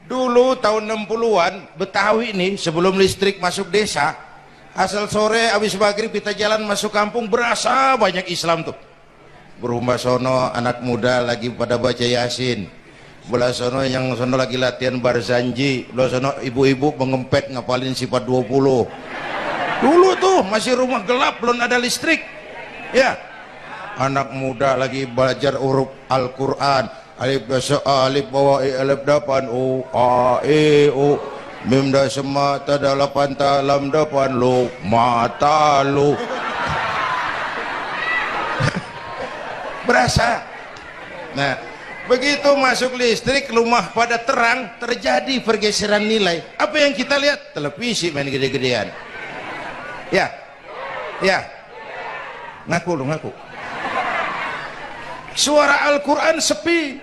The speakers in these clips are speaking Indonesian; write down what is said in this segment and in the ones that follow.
Dulu tahun 60-an Betawi nih sebelum listrik masuk desa, asal sore habis maghrib kita jalan masuk kampung berasa banyak Islam tuh. Berumah sono anak muda lagi pada baca Yasin, belah sono yang sono lagi latihan barzanji, belah sono ibu-ibu mengempet ngapalin sifat 20. Dulu tuh masih rumah gelap, belum ada listrik ya. Anak muda lagi belajar huruf Al-Quran, alif dasa alif bawa alif dapan u a e u mim da sema ta dalapan ta lam dapan lu mata lu. Berasa. Nah, begitu masuk listrik, rumah pada terang, terjadi pergeseran nilai. Apa yang kita lihat? Televisi main gede-gedean. Ya, ya, ngaku lu ngaku. Suara Al-Quran sepi.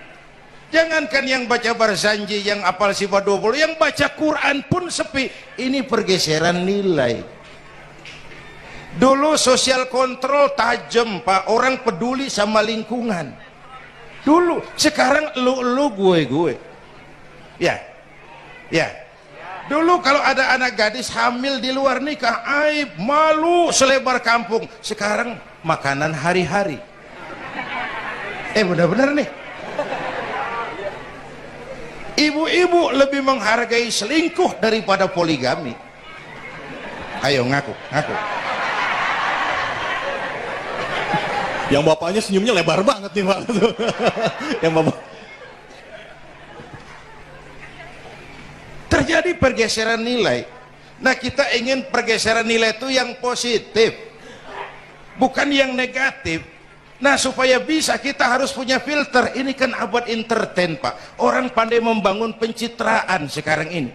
Jangankan yang baca barzanji, yang apal sifat 20, yang baca Quran pun sepi. Ini pergeseran nilai. Dulu sosial kontrol tajam Pak, orang peduli sama lingkungan. Dulu, sekarang lu gue. Ya, ya. Dulu kalau ada anak gadis hamil di luar nikah, aib, malu selebar kampung. Sekarang makanan hari-hari. Benar-benar nih. Ibu-ibu lebih menghargai selingkuh daripada poligami. Ayo ngaku. Yang bapaknya senyumnya lebar banget nih Pak. Yang bapak. Terjadi pergeseran nilai. Nah, kita ingin pergeseran nilai itu yang positif, bukan yang negatif. Nah, supaya bisa kita harus punya filter. Ini kan abad entertain Pak, orang pandai membangun pencitraan sekarang ini.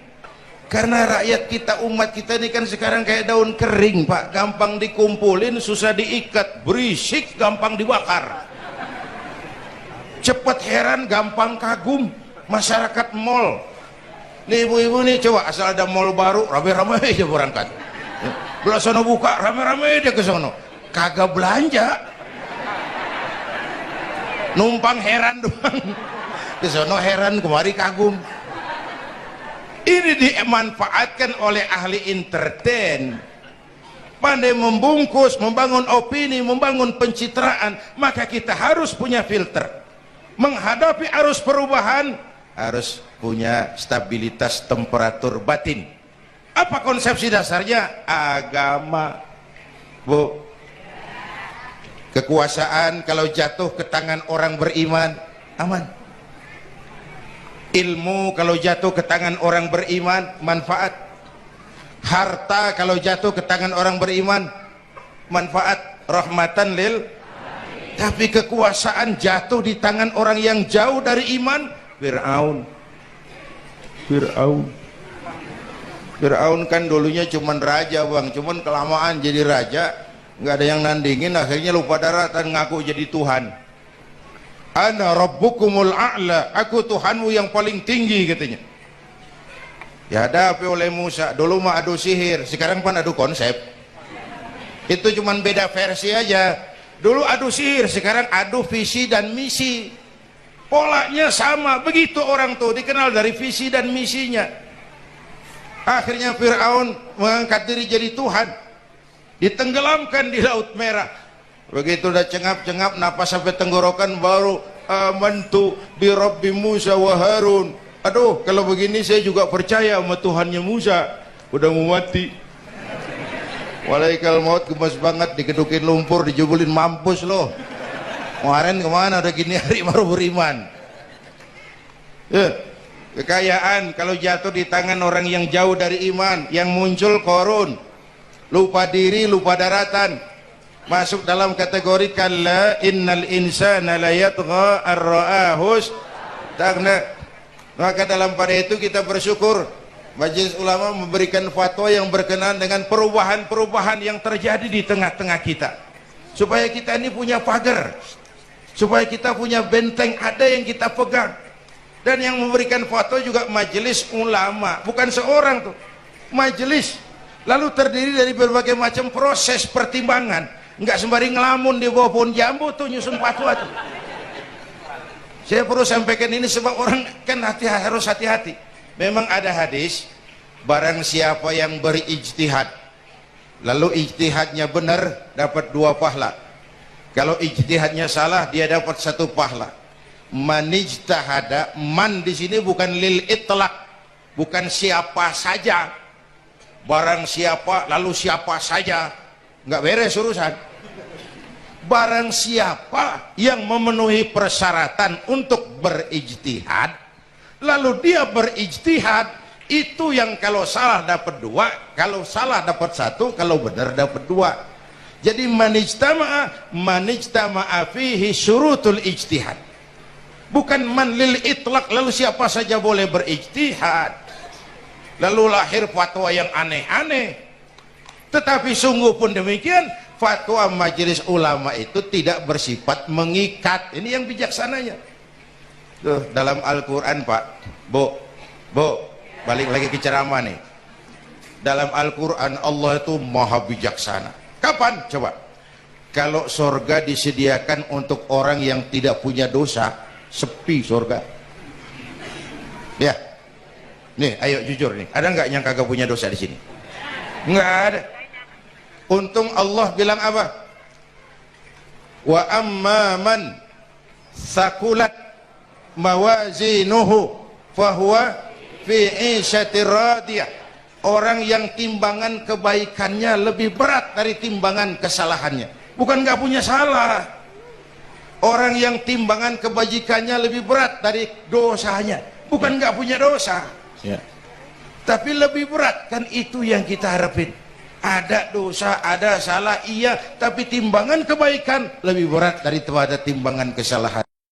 Karena rakyat kita, umat kita ini kan sekarang kayak daun kering Pak, gampang dikumpulin, susah diikat, berisik, gampang dibakar. Cepat heran, gampang kagum. Masyarakat mall nih, ibu-ibu nih, coba asal ada mall baru, rame-rame aja berangkat. Belah sono buka, rame-rame dia ke sono, kagak belanja, numpang heran doang. Ke sono heran, kemari kagum. Ini dimanfaatkan oleh ahli entertain, pandai membungkus, membangun opini, membangun pencitraan. Maka kita harus punya filter. Menghadapi arus perubahan harus punya stabilitas temperatur batin. Apa konsepsi dasarnya? Agama, Bu. Kekuasaan kalau jatuh ke tangan orang beriman, aman. Ilmu kalau jatuh ke tangan orang beriman, manfaat. Harta kalau jatuh ke tangan orang beriman, manfaat, rahmatan lil. Tapi kekuasaan jatuh di tangan orang yang jauh dari iman, Fir'aun kan dulunya cuman raja Bang, cuman kelamaan jadi raja, nggak ada yang nandingin, akhirnya lupa daratan, ngaku jadi Tuhan. Ana rabbukumul a'la, aku Tuhanmu yang paling tinggi katanya. Dihadapi oleh Musa. Dulu mah adu sihir, sekarang kan adu konsep. Itu cuman beda versi aja. Dulu adu sihir, sekarang adu visi dan misi. Polanya sama, begitu orang tuh dikenal dari visi dan misinya. Akhirnya Fir'aun mengangkat diri jadi Tuhan, ditenggelamkan di Laut Merah. Begitu udah cengap-cengap napas sampai tenggorokan, baru amantu bi Rabbi Musa wa Harun. Aduh, kalau begini saya juga percaya sama Tuhannya Musa. Udah mau mati, walaikal maut, gemes banget, dikedukin lumpur, dijubulin, mampus loh. Kemarin kemana udah gini hari baru beriman. Kekayaan kalau jatuh di tangan orang yang jauh dari iman, yang muncul korun, lupa diri, lupa daratan, masuk dalam kategori kalla innal insana la yatgha ar-ra'ahus taghna. Maka dalam pada itu kita bersyukur Majelis Ulama memberikan fatwa yang berkenaan dengan perubahan-perubahan yang terjadi di tengah-tengah kita, supaya kita ini punya pagar, supaya kita punya benteng ada yang kita pegang. Dan yang memberikan fatwa juga Majelis Ulama, bukan seorang tuh, majelis, lalu terdiri dari berbagai macam proses pertimbangan. Nggak sembari ngelamun di bawah pohon jambu tuh nyusun fatwa tuh. Saya perlu sampaikan ini sebab orang kan harus hati-hati. Memang ada hadis, barang siapa yang berijtihad lalu ijtihadnya benar dapat 2 pahala. Kalau ijtihadnya salah dia dapat 1 pahala. Man ijtahada, man di sini bukan lil itlaq, bukan siapa saja. Barang siapa lalu siapa saja, nggak beres urusan. Barang siapa yang memenuhi persyaratan untuk berijtihad lalu dia berijtihad, itu yang kalau salah dapat 2, kalau salah dapat 1, kalau benar dapat 2. Jadi manijtama'a fihi syurutul ijtihad, bukan man lil itlaq lalu siapa saja boleh berijtihad lalu lahir fatwa yang aneh-aneh. Tetapi sungguh pun demikian, fatwa majelis ulama itu tidak bersifat mengikat. Ini yang bijaksananya. Tuh, dalam Al-Quran Pak, Bu, balik lagi ke ceramah nih. Dalam Al-Quran Allah itu maha bijaksana. Kapan? Coba. Kalau surga disediakan untuk orang yang tidak punya dosa, sepi surga. Ya, nih ayo jujur nih, ada nggak yang kagak punya dosa di sini? Nggak ada. Untung Allah bilang apa? Wa amma man sakulat mawazinuhu fahuwa fi 'ishatir radiyah. Orang yang timbangan kebaikannya lebih berat dari timbangan kesalahannya. Bukan nggak punya salah. Orang yang timbangan kebajikannya lebih berat dari dosanya. Bukan nggak punya dosa. Ya. Tapi lebih berat, kan itu yang kita harapin. Ada dosa, ada salah, iya, tapi timbangan kebaikan lebih berat daripada timbangan kesalahan.